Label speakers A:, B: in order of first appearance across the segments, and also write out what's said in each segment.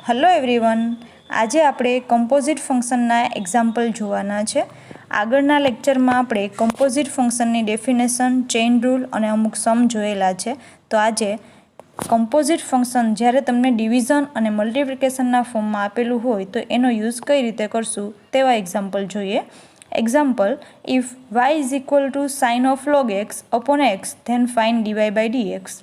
A: Hello everyone, આજે આપણે composite ફંક્શનના એક્ઝામ્પલ જોવાના છે. આગળના લેક્ચરમાં આપણે કમ્પોઝિટ ફંક્શનની ડેફિનેશન, ચેઇન રૂલ અને અમુક સમ જોયેલા છે. તો આજે કમ્પોઝિટ ફંક્શન જ્યારે તમને ડિવિઝન અને મલ્ટિપ્લિકેશનના ફોર્મમાં આપેલું હોય તો એનો યુઝ કઈ રીતે કરશું તેવા એક્ઝામ્પલ જોઈએ. Example, if y is equal to sine of log x upon x then find dy by dx.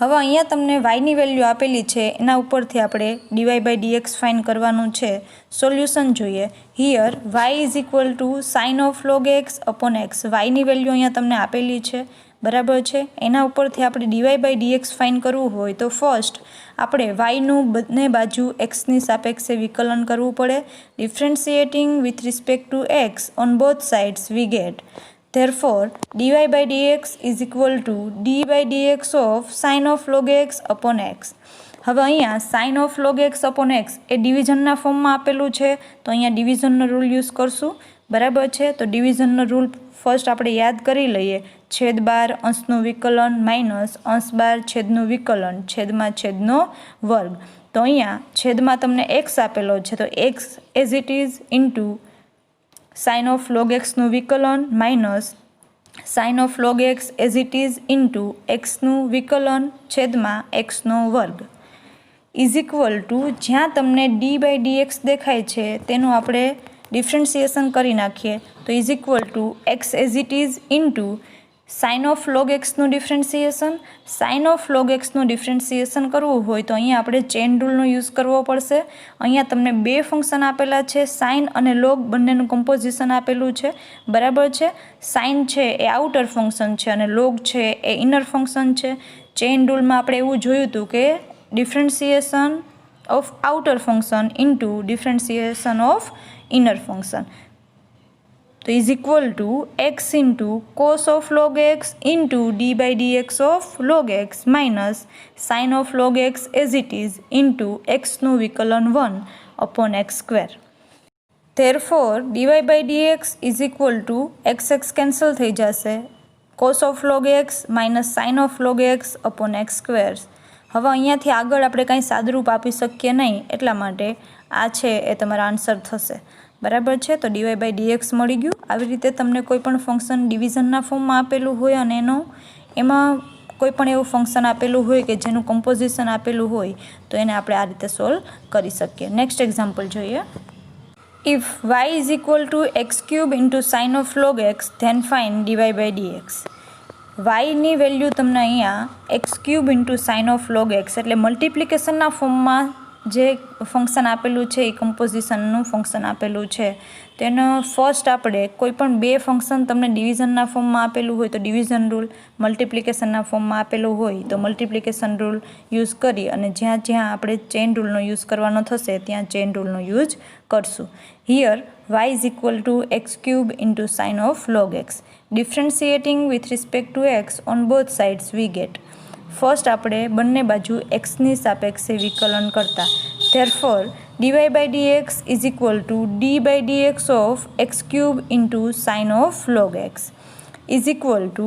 A: હવે અહીંયા તમને yની વેલ્યુ આપેલી છે, એના ઉપરથી આપણે dy બાય dx ફાઇન્ડ કરવાનું છે. સોલ્યુશન જોઈએ. Here y is equal to sine of log x upon x. yની વેલ્યુ અહીંયા તમને આપેલી છે, બરાબર છે. એના ઉપરથી આપણે dy બાય dx ફાઇન્ડ કરવું હોય તો ફર્સ્ટ આપણે yનું બંને બાજુ xની સાપેક્ષે વિકલન કરવું પડે. Differentiating with respect to x on both sides we get therefore dy by dx is equal to d by dx of sin of log x upon x. હવે અહીંયા sin of log x upon x એ ડિવિઝનના ફોર્મમાં આપેલું છે, તો અહીંયા ડિવિઝનનો rule use કરશું, બરાબર છે. તો ડિવિઝનનો રૂલ ફર્સ્ટ આપણે યાદ કરી લઈએ. છેદ બાર અંશનું વિકલન માઇનસ અંશ બાર છેદનું વિકલન છેદમાં છેદનો વર્ગ. તો અહીંયા છેદમાં તમને x આપેલો છે, તો x as it is into sine of log એક્સનું વિકલન minus sine of log x as it is into એક્સનું વિકલન છેદમાં એક્સનો વર્ગ ઇઝ ઇક્વલ ટુ જ્યાં તમને ડી બાય ડી એક્સ દેખાય છે તેનું આપણે ડિફરન્શિએશન કરી નાખીએ તો is equal to x as it is into sine of log એક્સનું ડિફરન્શિએશન. સાઇન ઓફ લોગ એક્સનું ડિફરન્શિએશન કરવું હોય તો અહીંયા આપણે ચેઇન રૂલનો યુઝ કરવો પડશે. અહીંયા તમને બે ફંક્શન આપેલા છે, સાઇન અને લોગ બંનેનું કમ્પોઝિશન આપેલું છે, બરાબર છે. સાઇન છે એ આઉટર ફંક્શન છે અને લોગ છે એ ઇનર ફંક્શન છે. ચેઇન રૂલમાં આપણે એવું જોયું હતું કે differentiation of outer function into differentiation of inner function તો is equal to x into cos of log x into d by d x of log x minus sine of log x as it is into એક્સનું વિકલન 1 upon x square. Therefore d y by d x is equal to x x cancel થઈ જશે, cos of log x minus sine of log x upon x square. હવે અહીંયાથી આગળ આપણે કાંઈ સાદુરૂપ આપી શકીએ નહીં, એટલા માટે આ છે એ તમારા આન્સર થશે, બરાબર છે. તો ડીવાય બાય ડીએક્સ મળી ગયું. આવી રીતે તમને કોઈ પણ ફંક્શન ડિવિઝનના ફોર્મમાં આપેલું હોય અને એમાં કોઈ પણ એવું ફંક્શન આપેલું હોય કે જેનું કમ્પોઝિશન આપેલું હોય તો એને આપણે આ રીતે સોલ્વ કરી શકીએ. નેક્સ્ટ એક્ઝામ્પલ જોઈએ. If y is equal to x cube into sine of log x then find d y by d x. વાયની વેલ્યુ તમને અહીંયા x cube into sine of log x એટલે મલ્ટિપ્લિકેશનના ફોર્મમાં જે ફંક્શન આપેલું છે એ કમ્પોઝિશનનું ફંક્શન આપેલું છે. તેનો ફર્સ્ટ આપણે કોઈ પણ બે ફંક્શન તમને ડિવિઝનના ફોર્મમાં આપેલું હોય તો ડિવિઝન રૂલ, મલ્ટિપ્લિકેશનના ફોર્મમાં આપેલું હોય તો મલ્ટિપ્લિકેશન રૂલ યુઝ કરી અને જ્યાં જ્યાં આપણે ચેઇન રૂલનો યુઝ કરવાનો થશે ત્યાં ચેઇન રૂલનો યુઝ કરશું. Here y is equal to x cube into sine of log x. Differentiating with respect to x on both sides we get. First આપણે બંને બાજુ એક્સની સાપેક્ષે વિકલન કરતા. Therefore d y by d x is equal to d by d x of x cube into sine of log x is equal to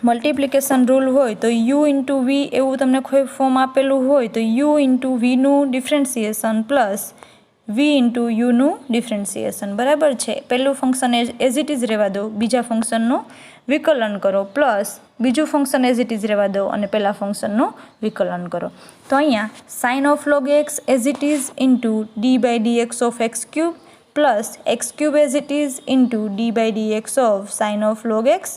A: multiplication rule હોય તો u into વી એવું તમને કોઈ ફોર્મ આપેલું હોય તો યુ ઇન્ટુ વીનું ડિફરન્શિએશન પ્લસ વી ઇન્ટુ યુનું ડિફરન્શિએશન, બરાબર છે. પહેલું ફંક્શન એઝ ઇટ ઇઝ રહેવા દો, બીજા ફંક્શનનું વિકલન કરો પ્લસ બીજું ફંક્શન એઝ ઇટ ઇઝ રહેવા દો અને પહેલાં ફંક્શનનું વિકલન કરો. તો અહીંયા sine of log x as it is into d by d x of x cube plus x cube as it is into d by d x of sine of log x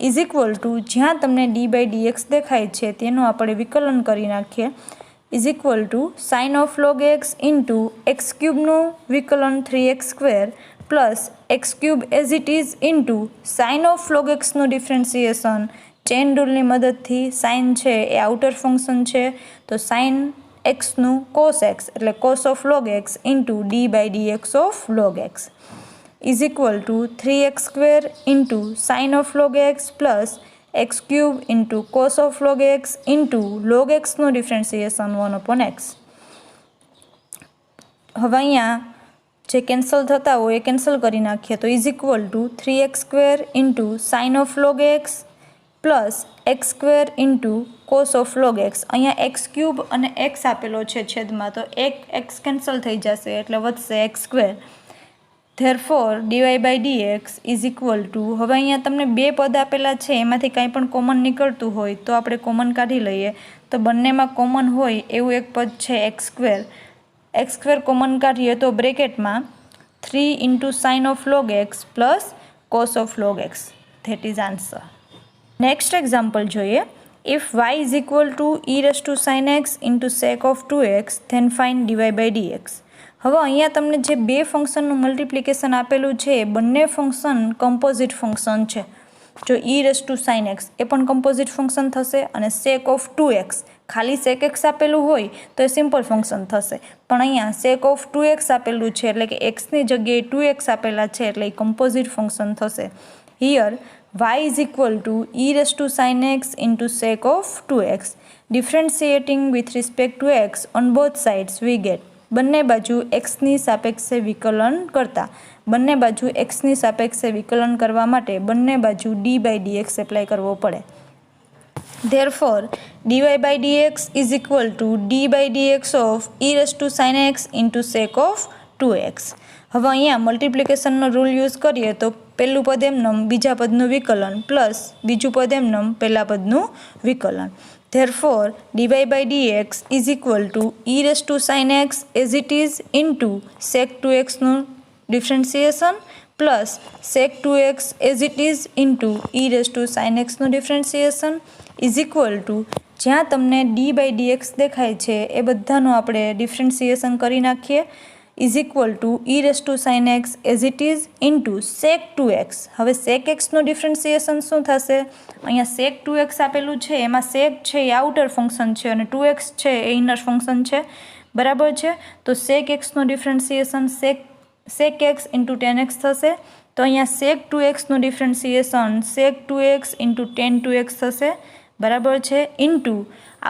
A: is equal to જ્યાં તમને D by d x દેખાય છે તેનું આપણે વિકલન કરી નાખીએ is equal to sine of log x into x ક્યુબનું વિકલન 3x square plus x cube as it is into sine of log એક્સનું ડિફરન્શિએશન. ચેઇન રૂલની મદદથી સાઇન છે એ આઉટર ફંક્શન છે તો સાઇન એક્સનું કોસ એક્સ એટલે cos of log x into d by d x of log x is equal to 3x square into sine of log x plus x cube into cos of log x into log એક્સનું differentiation 1 upon x. હવે અહીંયા જે cancel થતા હોય એ cancel કરી નાખીએ તો is equal to 3x square into sine of log x plus x square into cos of log x. અહીંયા એક્સ ક્યુબ અને એક્સ આપેલો છે છેદમાં, તો એક એક્સ કેન્સલ થઈ જશે એટલે વધશે x square. Therefore d y by d x is equal to, હવે અહીંયા તમને બે પદ આપેલા છે એમાંથી કાંઈ પણ કોમન નીકળતું હોય તો આપણે કોમન કાઢી લઈએ. તો બંનેમાં કોમન હોય એવું એક પદ છે x square. X square common કાઢીએ તો બ્રેકેટમાં 3 into sine of log x plus cos of log x. That is answer. Next example જોઈએ. If y is equal to e raise to sine x into sec of 2x then find d y by d x. હવે અહીંયા તમને જે બે ફંક્શનનું multiplication આપેલું છે એ બંને ફંક્શન કમ્પોઝિટ ફંક્શન છે. જો e raise to sine x એ પણ કમ્પોઝિટ ફંક્શન થશે અને સેક ઓફ 2x ખાલી સેક એક્સ આપેલું હોય તો એ સિમ્પલ ફંક્શન થશે. પણ અહીંયા સેક ઓફ 2x આપેલું છે એટલે કે એક્સની જગ્યાએ 2x આપેલા છે એટલે એ કમ્પોઝિટ ફંક્શન થશે. Here y is equal to e raised to sin x into sec of 2x. Differentiating with respect to x on both sides we get, બંને બાજુ xની સાપેક્ષે વિકલન કરતા, બંને બાજુ xની સાપેક્ષે વિકલન કરવા માટે બંને બાજુ d by dx એપ્લાય કરવો પડે. Therefore dy by dx is equal to d by dx of e raised to sin x into sec of 2x. હવે અહીંયા મલ્ટિપ્લિકેશનનો રૂલ યુઝ કરીએ તો પહેલું પદ એમનેમ બીજા પદનું વિકલન પ્લસ બીજું પદ એમનેમ પહેલા પદનું વિકલન. Therefore dy by dx is equal to e raise to sine x as it is into sec 2xનું differentiation plus sec 2x as it is into e raise to sine એક્સનું ડિફરન્સિએશન ઇઝ ઇક્વલ ટુ, જ્યાં તમને D by dx દેખાય છે એ બધાનું આપણે differentiation કરી નાખીએ, is equal to e raise to sine x as it is into sec 2x. હવે સેક એક્સનું ડિફરન્સિએશન શું થશે? અહીંયા સેક 2x આપેલું છે એમાં સેક છે એ આઉટર ફંક્શન છે અને 2x છે એ ઇનર ફંક્શન છે, બરાબર છે. તો સેક એક્સનું differentiation sec x into 10x થશે. તો અહીંયા સેક 2xનું ડિફરન્સિએશન સેક 2x ઇન્ટુ 10 2x થશે, બરાબર છે. ઇન્ટુ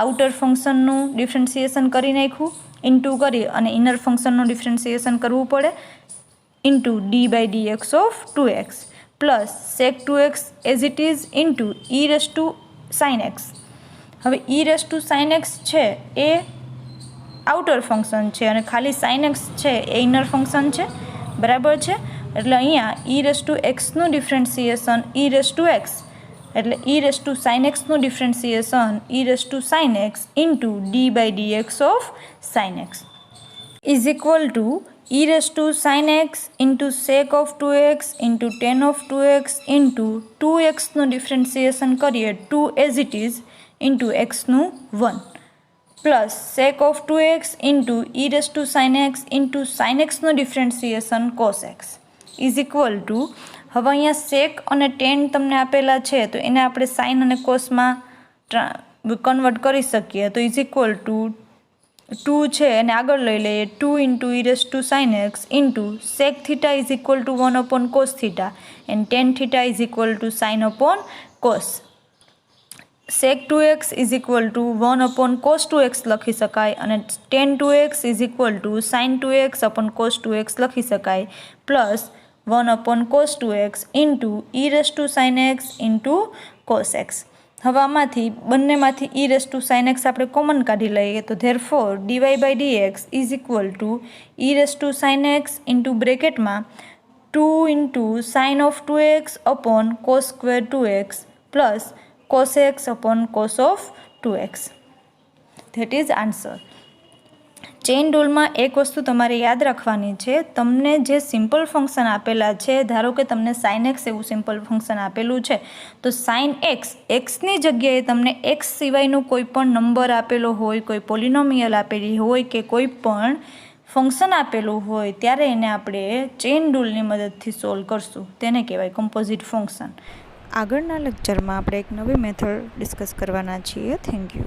A: આઉટર ફંક્શનનું ડિફરન્સિએશન કરી નાખ્યું, ઇન્ટુ કરી અને ઇનર ફંક્શનનું ડિફરન્સિએશન કરવું પડે, into d by d x of 2x plus sec 2x as it is into e raise to sine x. હવે e raise to sine x છે એ આઉટર ફંક્શન છે અને ખાલી સાઇન એક્સ છે એ ઇનર ફંક્શન છે, બરાબર છે. એટલે અહીંયા ઈ રેસ ટુ એક્સનું differentiation e raise to x એટલે ઈ રેસ ટુ સાઇન એક્સનું differentiation e raise to sine x into d by d x of sine x is equal to e raise to sine x into sec of 2x into 10 of 2x into 2xનું differentiation કરીએ 2 as it is into એક્સનું 1 plus sec of 2x into e raise to sine x into sign એક્સનું differentiation cos x is equal to, હવે અહીંયા સેક અને 10 તમને આપેલા છે તો એને આપણે સાઇન અને કોસમાં કન્વર્ટ કરી શકીએ. તો ઇઝ ઇક્વલ ટુ 2 છે એને આગળ લઈ લઈએ, 2 into e raise to sine x into sec theta is equal to 1 upon cos theta and 10 theta is equal to sine upon cos. Sec 2x is equal to 1 upon cos 2x લખી શકાય અને 10 2x is equal to sine 2x upon cos 2x લખી શકાય plus 1 upon cos 2x into e raise to sine x into cos x. હવે આમાંથી બંનેમાંથી ઈ raise to sine x આપણે common કાઢી લઈએ તો therefore d y by d x is equal to e raise to sine x into બ્રેકેટમાં 2 into sine of 2x upon cos square 2x plus cos x upon cos of 2x. That is answer. Chain રૂલમાં એક વસ્તુ તમારે યાદ રાખવાની છે, તમને જે સિમ્પલ ફંક્શન આપેલા છે, ધારો કે તમને સાઇન એક્સ એવું સિમ્પલ ફંક્શન આપેલું છે તો સાઇન એક્સની જગ્યાએ તમને એક્સ સિવાયનું કોઈ પણ નંબર આપેલો હોય, કોઈ પોલિનોમિયલ આપેલી હોય કે કોઈ પણ ફંક્શન આપેલું હોય ત્યારે એને આપણે ચેઇન રૂલની મદદથી સોલ્વ કરશું, તેને કહેવાય કમ્પોઝિટ ફંક્શન. આગળના લેક્ચરમાં આપણે એક નવી મેથડ ડિસ્કસ કરવાના છીએ. Thank you.